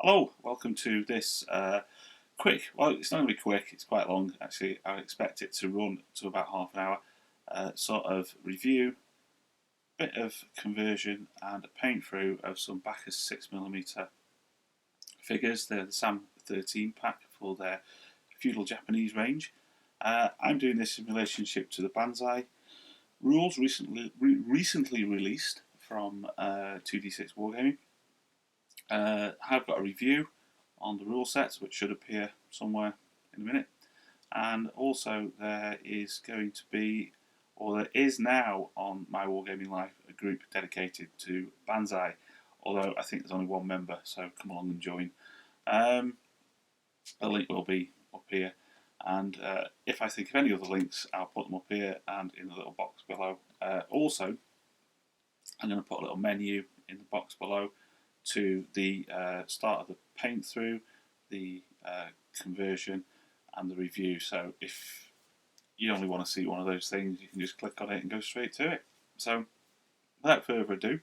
Hello, welcome to this quick, well it's not going to be quick, it's quite long actually, I expect it to run to about half an hour, sort of review, bit of conversion and a paint through of some Baccus6mm figures. They're the SAM13 pack for their feudal Japanese range. I'm doing this in relationship to the Banzai rules recently released from 2D6 Wargaming. I've got a review on the rule sets which should appear somewhere in a minute, and also there is going to be, or there is now on my Wargaming Life, a group dedicated to Banzai, although I think there's only one member, so come along and join. The link will be up here, and if I think of any other links I'll put them up here and in the little box below. Also I'm going to put a little menu in the box below to the start of the paint through, the conversion and the review. So if you only want to see one of those things, you can just click on it and go straight to it. So without further ado,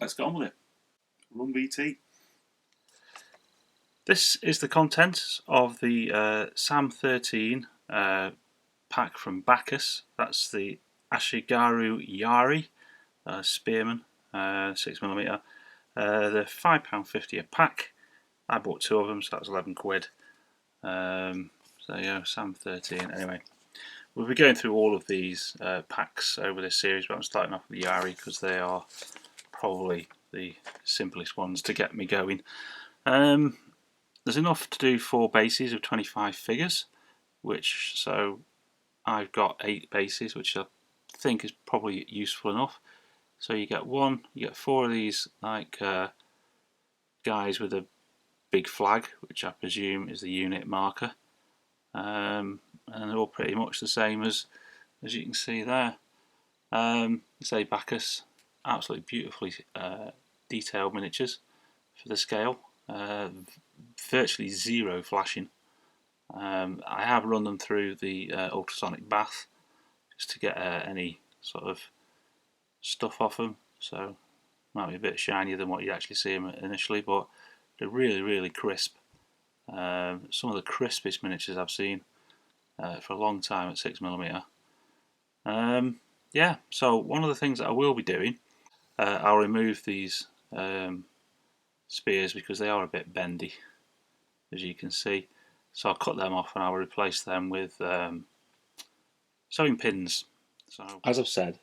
let's get on with it. Run BT. This is the contents of the SAM13 pack from Baccus. That's the Ashigaru-yari spearman, 6mm. They're £5.50 a pack. I bought two of them, so that's 11 quid. So yeah, SAM13. Anyway, we'll be going through all of these packs over this series, but I'm starting off with the Yari because they are probably the simplest ones to get me going. There's enough to do 4 bases of 25 figures, so I've got 8 bases, which I think is probably useful enough. So you get 4 of these like guys with a big flag, which I presume is the unit marker, and they're all pretty much the same as you can see there. Say Baccus, absolutely beautifully detailed miniatures for the scale, virtually zero flashing. I have run them through the ultrasonic bath just to get any sort of stuff off them, so might be a bit shinier than what you actually see them initially, but they're really crisp. Some of the crispest miniatures I've seen for a long time at 6mm. Yeah, so one of the things that I will be doing, I'll remove these spears because they are a bit bendy, as you can see. So I'll cut them off and I'll replace them with sewing pins. So as I've said,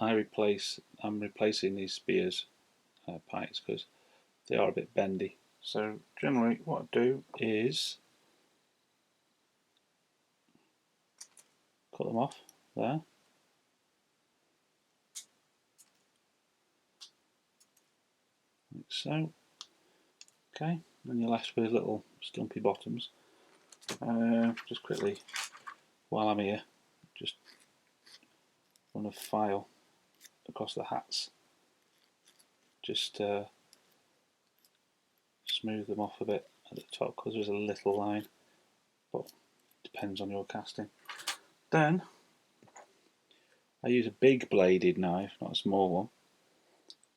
I'm replacing these spears pikes because they are a bit bendy. So generally what I do is cut them off there. Like so. Okay, then you're left with little stumpy bottoms. Just quickly, while I'm here, just run a file across the hats. Just smooth them off a bit at the top because there's a little line, but it depends on your casting. Then I use a big bladed knife, not a small one.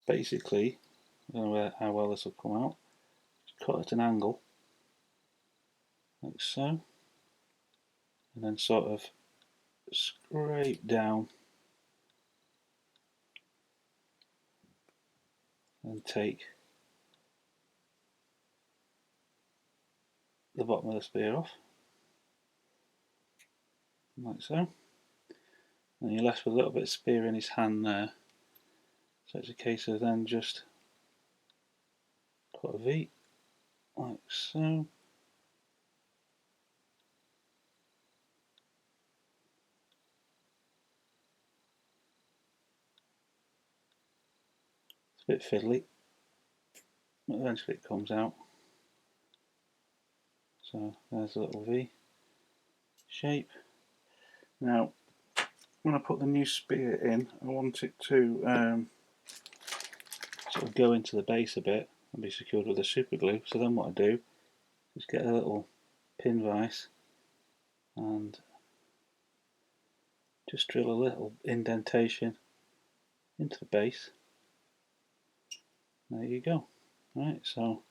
Basically, I don't know how well this will come out. Just cut at an angle, like so, and then sort of scrape down and take the bottom of the spear off, like so. And you're left with a little bit of spear in his hand there. So it's a case of then just cut a V, like so. It's a bit fiddly, but eventually it comes out. So there's a little V shape. Now, when I put the new spear in, I want it to sort of go into the base a bit and be secured with a super glue. So then what I do is get a little pin vise and just drill a little indentation into the base. There you go. Right, so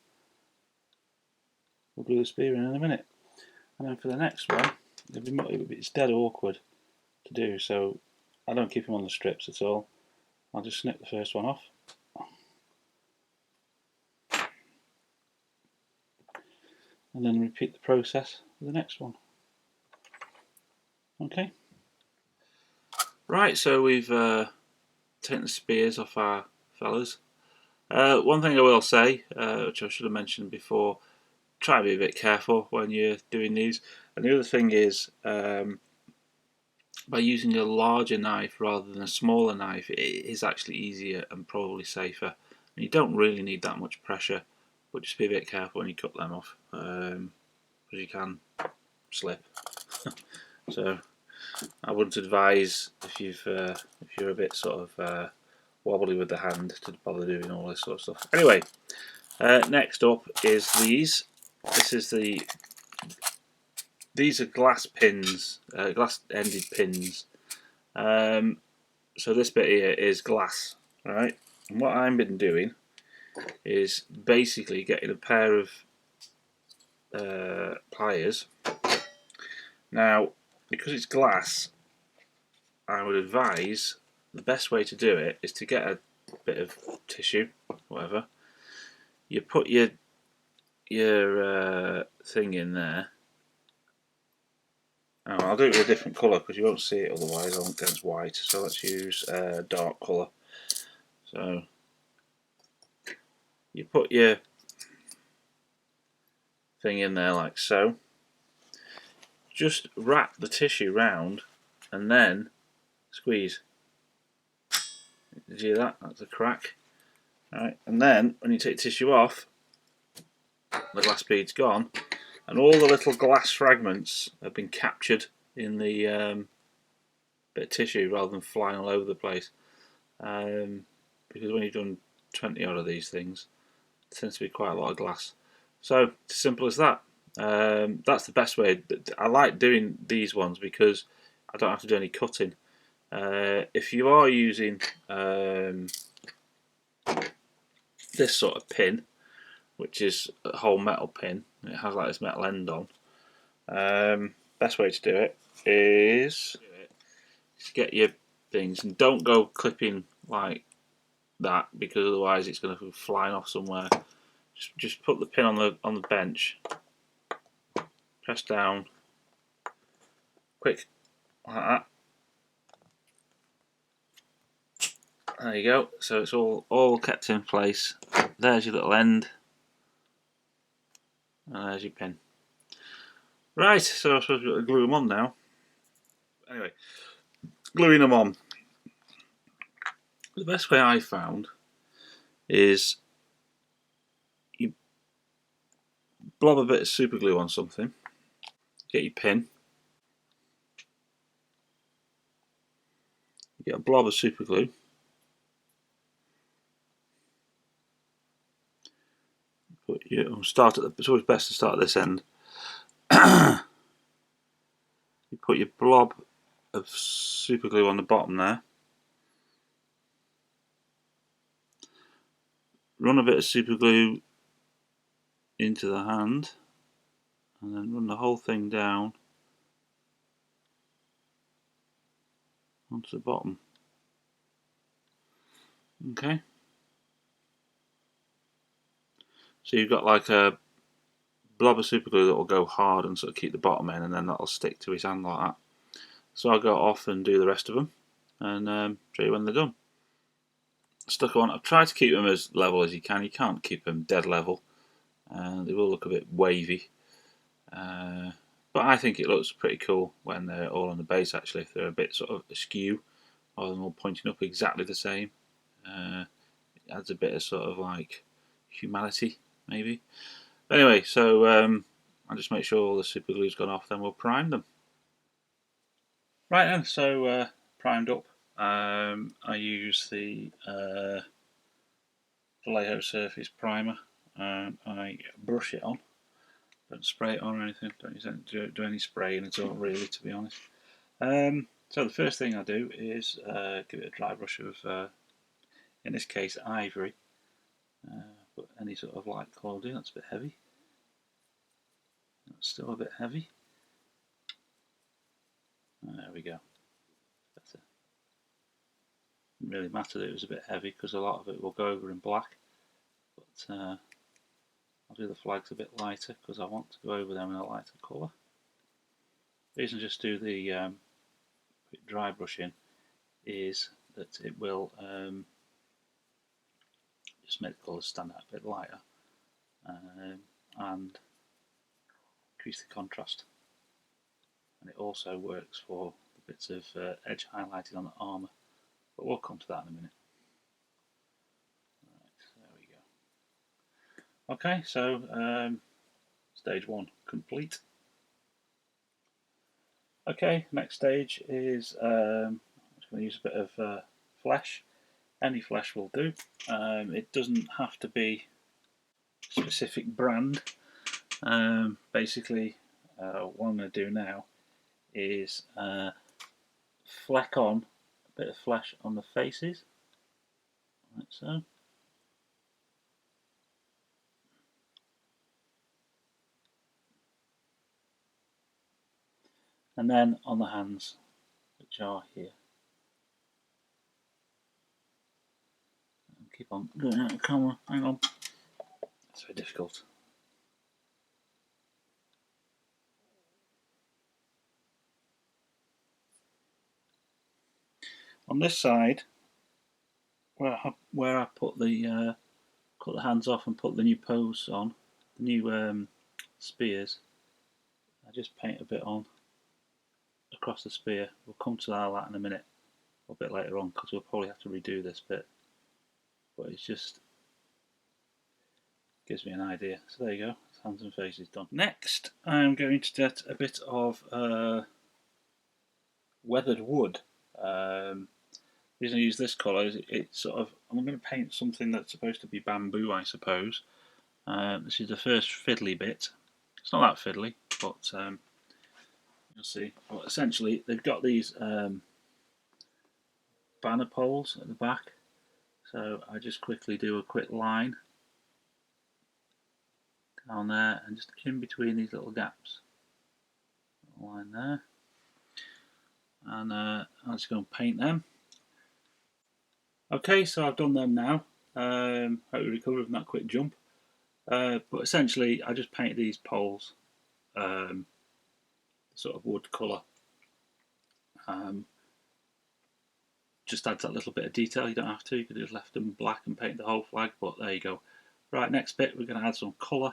we'll glue the spear in a minute. And then for the next one, it's dead awkward to do, so I don't keep them on the strips at all. I'll just snip the first one off. And then repeat the process for the next one. Okay. Right, so we've taken the spears off our fellas. One thing I will say, which I should have mentioned before, try to be a bit careful when you're doing these. And the other thing is, by using a larger knife rather than a smaller knife, it is actually easier and probably safer. And you don't really need that much pressure, but just be a bit careful when you cut them off, because you can slip. So I wouldn't advise, if you're a bit sort of wobbly with the hand, to bother doing all this sort of stuff. Anyway, next up is these. These are glass pins, glass-ended pins. So this bit here is glass, right? And what I've been doing is basically getting a pair of pliers. Now, because it's glass, I would advise the best way to do it is to get a bit of tissue, whatever. You put your thing in there. Oh, I'll do it with a different colour because you won't see it otherwise against white. So let's use a dark colour. So you put your thing in there like so. Just wrap the tissue round and then squeeze. Did you hear that? That's a crack. Right, and then when you take the tissue off, the glass bead's gone, and all the little glass fragments have been captured in the bit of tissue rather than flying all over the place. Because when you've done 20 odd of these things, it tends to be quite a lot of glass. So it's as simple as that. That's the best way. I like doing these ones because I don't have to do any cutting. If you are using this sort of pin, which is a whole metal pin, it has like this metal end on, best way to do it is to get your things, and don't go clipping like that because otherwise it's going to go flying off somewhere. Just put the pin on the bench, press down, quick, like that. There you go. So it's all kept in place. There's your little end, and there's your pin. Right, so I suppose we've got to glue them on now. Anyway, gluing them on. The best way I found is you blob a bit of super glue on something, get your pin, you get a blob of super glue, start at it's always best to start at this end. You put your blob of super glue on the bottom there, run a bit of super glue into the hand, and then run the whole thing down onto the bottom. Okay, so you've got like a blob of super glue that will go hard and sort of keep the bottom in, and then that'll stick to his hand like that. So I'll go off and do the rest of them and show you when they're done. Stuck on. I've tried to keep them as level as you can. You can't keep them dead level. They will look a bit wavy. But I think it looks pretty cool when they're all on the base actually. If they're a bit sort of askew rather than all pointing up exactly the same. It adds a bit of sort of like humanity maybe. But anyway, so I'll just make sure all the super glue's gone off, then we'll prime them. Right then, so primed up. I use the Vallejo Surface Primer, and I brush it on. Don't spray it on or anything. Don't do any spraying at all, really, to be honest. So the first thing I do is give it a dry brush of, in this case, ivory. put any sort of light colour in. That's a bit heavy. That's still a bit heavy. There we go. Better. Didn't really matter that it was a bit heavy because a lot of it will go over in black. But I'll do the flags a bit lighter because I want to go over them in a lighter colour. The reason I just do the dry brushing is that it will just make the colours stand out a bit lighter and increase the contrast. And it also works for the bits of edge highlighting on the armour, but we'll come to that in a minute. Right, there we go. Okay, so stage 1 complete. Okay, next stage is I'm just going to use a bit of flesh. Any flesh will do. It doesn't have to be a specific brand. Basically, what I'm going to do now is fleck on a bit of flesh on the faces, like so. And then on the hands, which are here. Keep on going out of the camera, hang on. It's very difficult. On this side, where I put the cut the hands off and put the new pose on, the new spears, I just paint a bit on across the spear. We'll come to that in a minute, a bit later on, because we'll probably have to redo this bit. But it's just gives me an idea. So there you go, hands and faces done. Next, I'm going to get a bit of weathered wood. The reason I use this colour is it's sort of, I'm going to paint something that's supposed to be bamboo, I suppose. This is the first fiddly bit. It's not that fiddly, but you'll see. But essentially, they've got these banner poles at the back. So I just quickly do a quick line down there and just in between these little gaps. Line there. And I'll just go and paint them. Okay, so I've done them now. Hope you recovered from that quick jump. But essentially, I just painted these poles, sort of wood colour. Just adds that little bit of detail. You don't have to. You could have left them black and painted the whole flag. But there you go. Right, next bit, we're going to add some colour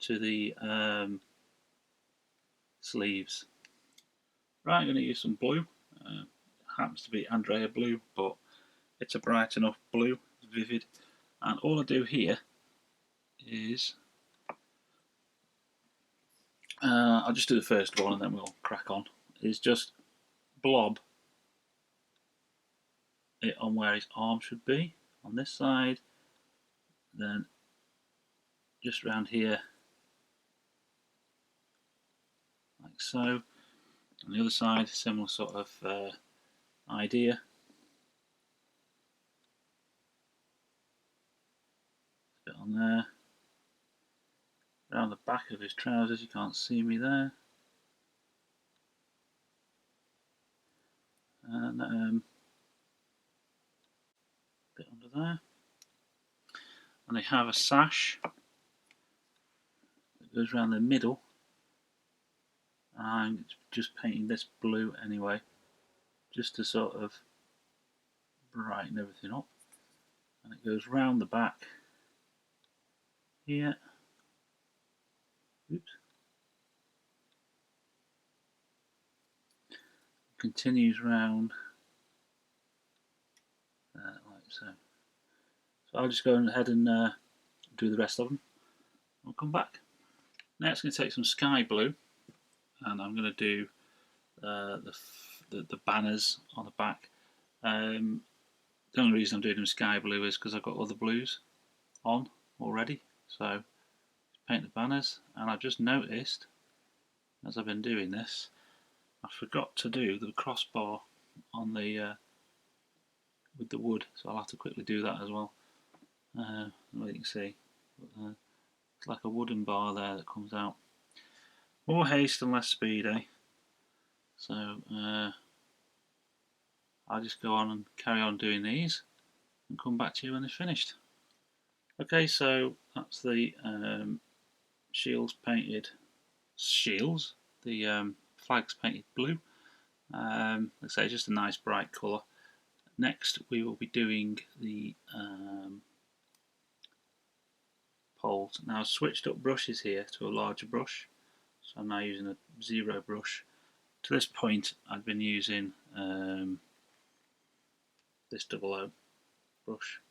to the sleeves. Right, I'm going to use some blue. Happens to be Andrea blue, but it's a bright enough blue, vivid. And all I do here is I'll just do the first one and then we'll crack on. Is just blob it on where his arm should be on this side, then just around here like so. On the other side, similar sort of idea. Bit on there. Around the back of his trousers, you can't see me there. And bit under there. And they have a sash that goes around the middle. And I'm just painting this blue anyway, just to sort of brighten everything up. And it goes round the back here. Oops. Continues round like so. So I'll just go ahead and do the rest of them. I'll come back. Next, I'm going to take some sky blue, and I'm going to do the banners on the back. The only reason I'm doing them sky blue is because I've got other blues on already. So paint the banners, and I've just noticed as I've been doing this, I forgot to do the crossbar on the with the wood, so I'll have to quickly do that as well. Well, you can see, it's like a wooden bar there that comes out. More haste and less speed, eh? So I'll just go on and carry on doing these and come back to you when they're finished. Okay, so that's the shields painted. Shields. The flags painted blue. Like I say, just a nice bright colour. Next, we will be doing the poles. Now, I've switched up brushes here to a larger brush, so I'm now using a 0 brush. To this point, I've been using this 00 brush.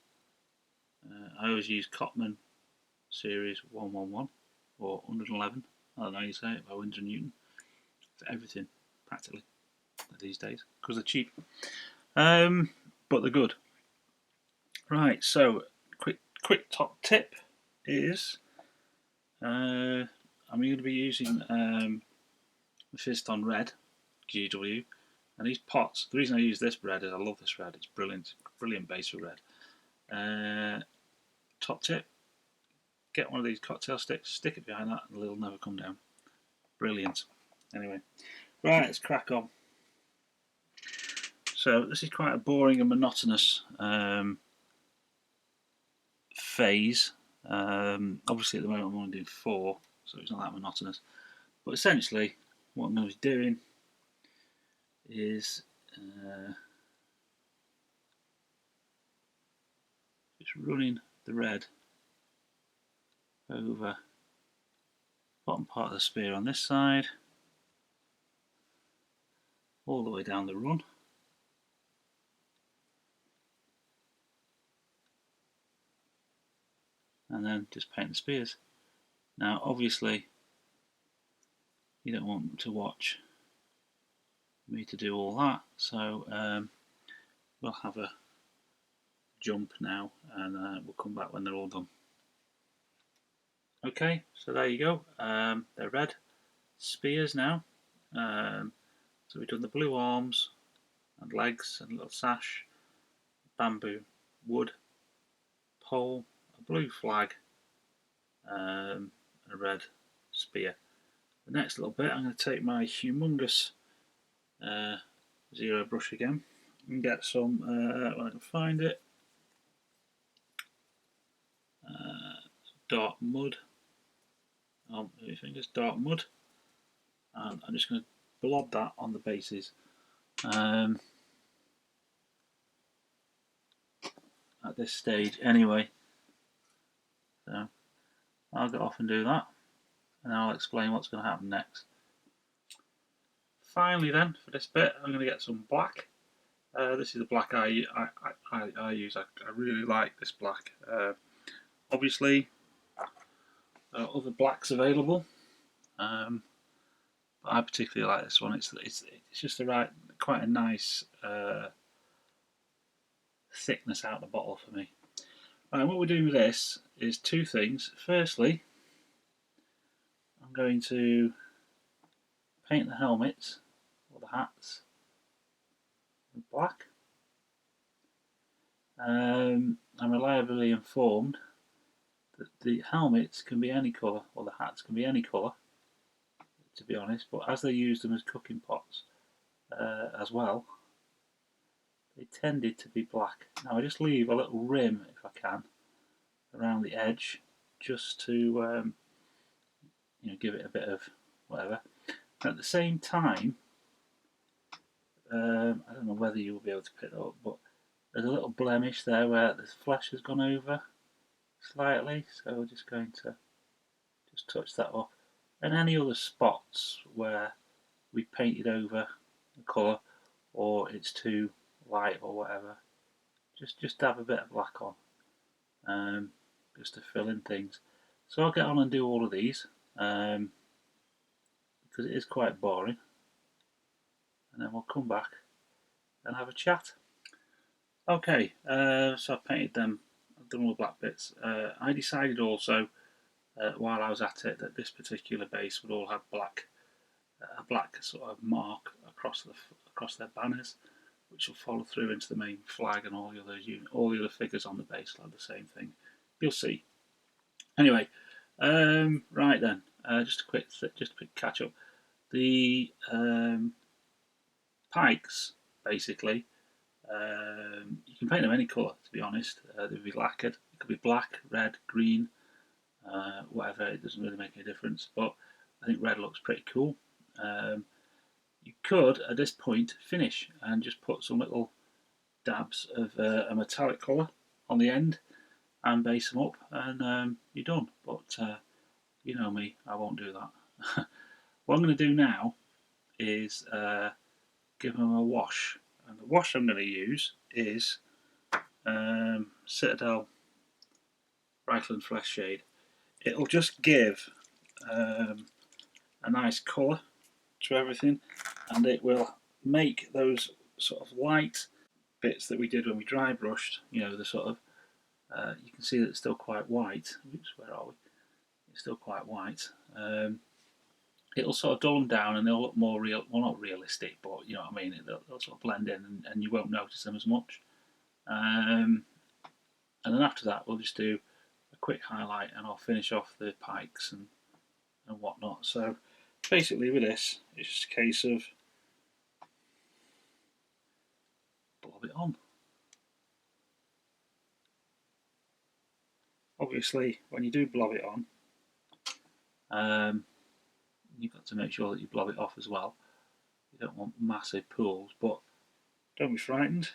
I always use Cotman Series 111 or 111. I don't know how you say it, by Winsor Newton, for everything practically these days because they're cheap. But they're good. Right, so quick top tip is I'm going to be using the Fizzton Red GW, and these pots. The reason I use this red is I love this red. It's brilliant base for red. Top tip: get one of these cocktail sticks, stick it behind that, and it'll never come down. Brilliant. Anyway, right, let's crack on. So this is quite a boring and monotonous phase. Obviously at the moment I'm only doing 4, so it's not that monotonous. But essentially what I'm going to be doing is just running the red over bottom part of the spear on this side, all the way down the run. And then just paint the spears. Now obviously you don't want to watch me to do all that, so we'll have a jump now and we'll come back when they're all done. Okay, so there you go. They're red spears now. So we've done the blue arms and legs and a little sash, bamboo, wood, pole, a blue flag, and a red spear. The next little bit, I'm going to take my humongous 0 brush again and get some, when I can find it, dark mud. Maybe fingers, dark mud, and I'm just going to blob that on the bases. At this stage, anyway. So I'll go off and do that, and I'll explain what's going to happen next. Finally, then, for this bit, I'm going to get some black. This is the black I use. I really like this black. Obviously, there are other blacks available, but I particularly like this one. It's just the right, quite a nice thickness out of the bottle for me. Right, what we're doing with this is 2 things. Firstly, I'm going to paint the helmets or the hats in black. I'm reliably informed that the helmets can be any colour, or the hats can be any colour, to be honest, but as they use them as cooking pots as well, they tended to be black. Now I just leave a little rim, if I can, around the edge, just to give it a bit of whatever. At the same time, I don't know whether you will be able to pick it up, but there's a little blemish there where the flesh has gone over slightly, so we're just going to just touch that up. And any other spots where we painted over the colour or it's too light or whatever, just dab a bit of black on, just to fill in things. So I'll get on and do all of these because it is quite boring, and then we'll come back and have a chat. Okay, so I've painted them, I've done all the black bits. I decided also while I was at it that this particular base would all have a black sort of mark across their banners, which will follow through into the main flag, and all the other figures on the base will have the same thing. you'll see. Anyway, right then, just a quick catch up. The pikes, basically, you can paint them any colour, to be honest. They'll be lacquered. It could be black, red, green, whatever. It doesn't really make any difference. But I think red looks pretty cool. You could, at this point, finish and just put some little dabs of a metallic colour on the end and base them up, and you're done. But you know me, I won't do that. What I'm going to do now is give them a wash. And the wash I'm going to use is Citadel Reichland Flesh Shade. It'll just give a nice colour to everything, and it will make those sort of light bits that we did when we dry brushed, you know, the sort of, you can see that it's still quite white. Oops, where are we? It's still quite white. It'll sort of dull them down and they'll look more real, well, not realistic, but you know what I mean, they'll sort of blend in and you won't notice them as much. And then after that we'll just do a quick highlight and I'll finish off the pikes and whatnot. So basically with this, it's just a case of blob it on. Obviously when you do blob it on, you've got to make sure that you blob it off as well. You don't want massive pools, but don't be frightened.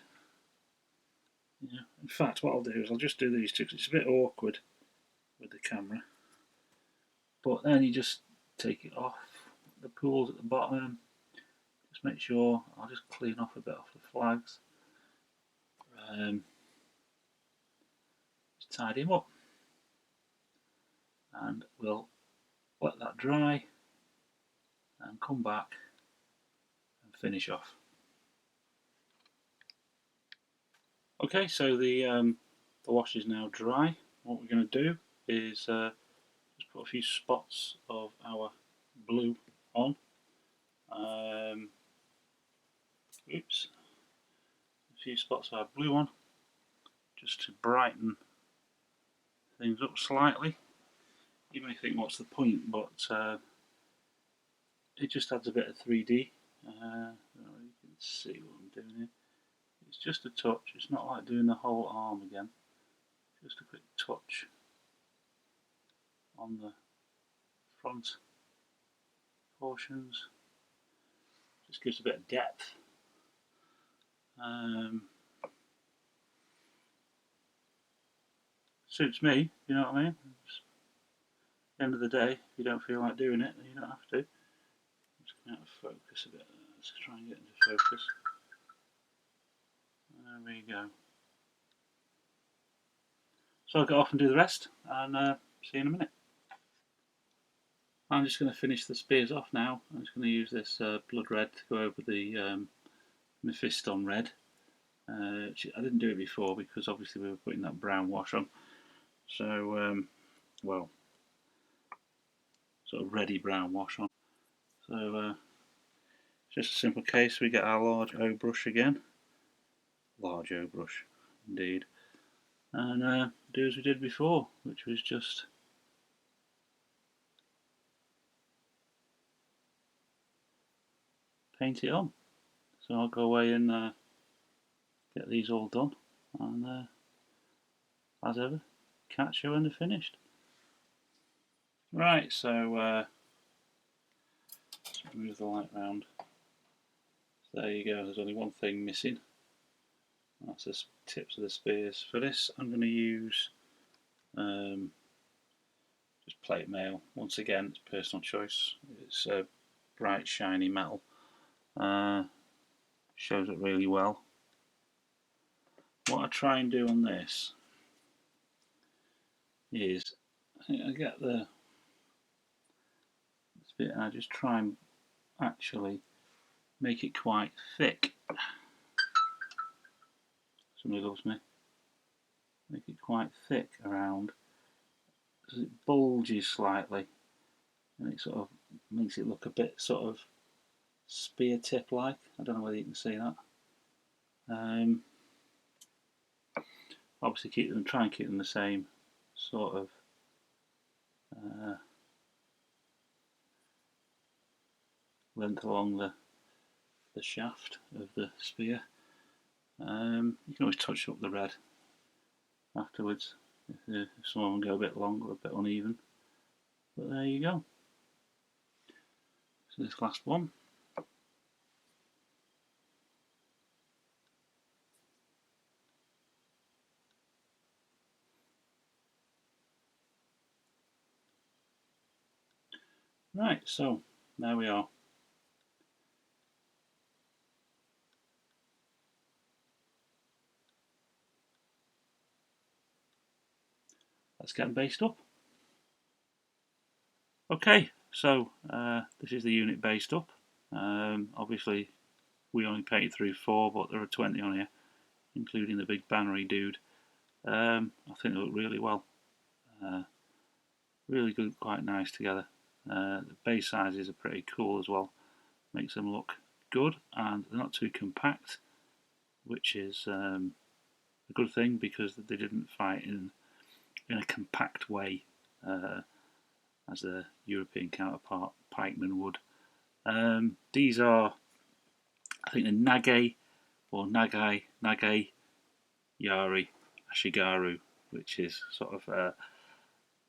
Yeah. In fact, what I'll do is I'll just do these two because it's a bit awkward with the camera. But then you just take it off, the pools at the bottom. Just make sure, I'll just clean off a bit off the flags. Just tidy them up. And we'll let that dry and come back and finish off. Okay, so the wash is now dry. What we're going to do is just put a few spots of our blue on. Oops. A few spots of our blue on, just to brighten things up slightly. You may think, what's the point? But it just adds a bit of 3D. You can see what I'm doing here. It's just a touch. It's not like doing the whole arm again. Just a quick touch on the front portions. Just gives a bit of depth. Suits me, you know what I mean? Just, at the end of the day, if you don't feel like doing it, then you don't have to. I'm just going out of focus a bit. Let's try and get into focus. There we go. So I'll go off and do the rest, and see you in a minute. I'm just going to finish the spears off now. I'm just going to use this blood red to go over the Mephiston red. I didn't do it before because obviously we were putting that brown wash on. So, well, sort of ready brown wash on. So, just a simple case. We get our large O brush again. Large O brush, indeed. And do as we did before, which was just paint it on. So I'll go away and get these all done, and as ever, catch you when they're finished. Right, so let's move the light round. So there you go, there's only one thing missing. That's the tips of the spears. For this I'm going to use just plate mail. Once again, it's personal choice. It's a bright shiny metal. Shows it really well. What I try and do on this is I get this bit and I just try and actually make it quite thick. Somebody loves me. Make it quite thick around, because it bulges slightly and it sort of makes it look a bit sort of spear tip like. I don't know whether you can see that. Obviously try and keep them the same sort of length along the shaft of the spear. You can always touch up the red afterwards if some of them go a bit long or a bit uneven. But there you go. So this last one. Right, so there we are. Let's get them based up. Okay, so this is the unit based up. Obviously, we only painted through 4, but there are 20 on here, including the big bannery dude. I think they look really well. Really good, quite nice together. The base sizes are pretty cool as well. Makes them look good, and they're not too compact, which is a good thing because they didn't fight in a compact way as the European counterpart pikemen would. These are, I think, the Nagae or Nagae-yari Ashigaru, which is sort of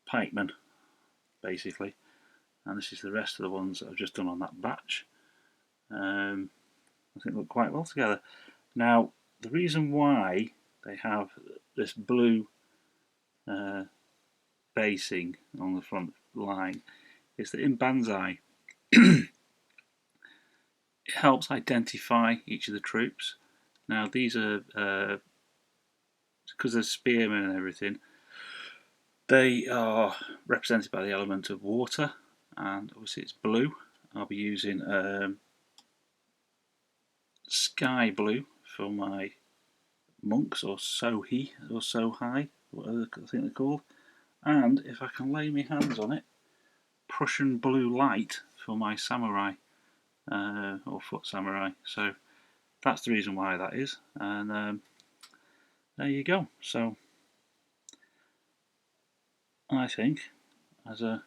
pikemen basically. And this is the rest of the ones that I've just done on that batch. I think look quite well together. Now, the reason why they have this blue basing on the front line is that in Banzai it helps identify each of the troops. Now these are because they're spearmen and everything, they are represented by the element of water, and obviously it's blue. I'll be using sky blue for my monks, or Sohi, or Sohai, whatever I think they're called. And if I can lay my hands on it, Prussian blue light for my samurai, or foot samurai. So that's the reason why that is. And there you go. So I think as a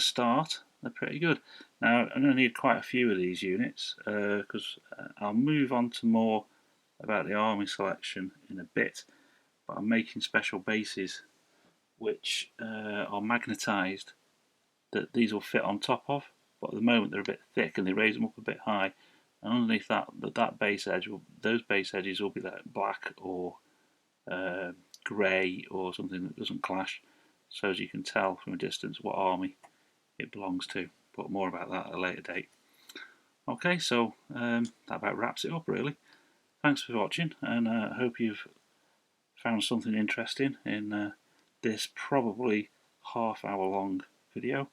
start, they're pretty good. Now I'm going to need quite a few of these units because I'll move on to more about the army selection in a bit. But I'm making special bases which are magnetised that these will fit on top of. But at the moment they're a bit thick and they raise them up a bit high. And underneath that base edge, those base edges will be like black or grey or something that doesn't clash, so as you can tell from a distance what army it belongs to. But more about that at a later date. Okay, so that about wraps it up really. Thanks for watching, and I hope you've found something interesting in this probably half-hour long video.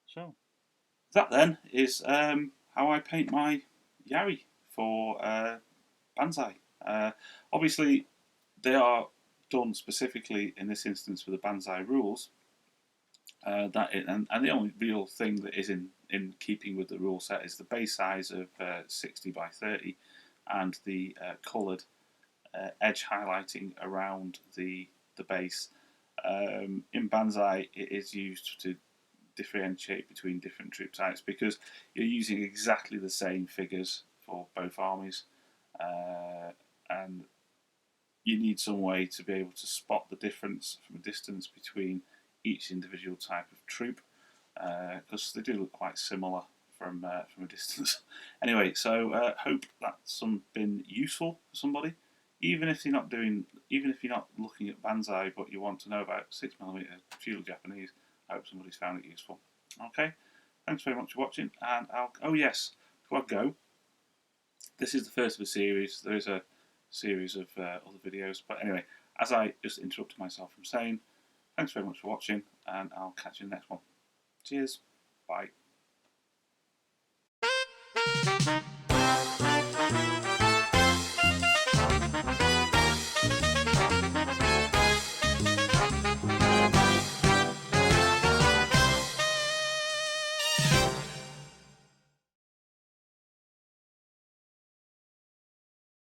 So that then is how I paint my Yari for Banzai. Obviously, they are done specifically in this instance for the Banzai rules. And the only real thing that is in keeping with the rule set is the base size of 60 by 30 and the coloured edge highlighting around the base. In Banzai, it is used to differentiate between different troop types because you're using exactly the same figures for both armies, and you need some way to be able to spot the difference from a distance between each individual type of troop, because they do look quite similar from a distance. Anyway, so hope that's been useful for somebody, even if you're not looking at Banzai, but you want to know about 6mm feudal Japanese. I hope somebody's found it useful. Okay, thanks very much for watching, and oh yes, before I go, this is the first of a series. There is a series of other videos, but anyway, as I just interrupted myself from saying, thanks very much for watching, and I'll catch you in the next one. Cheers, bye.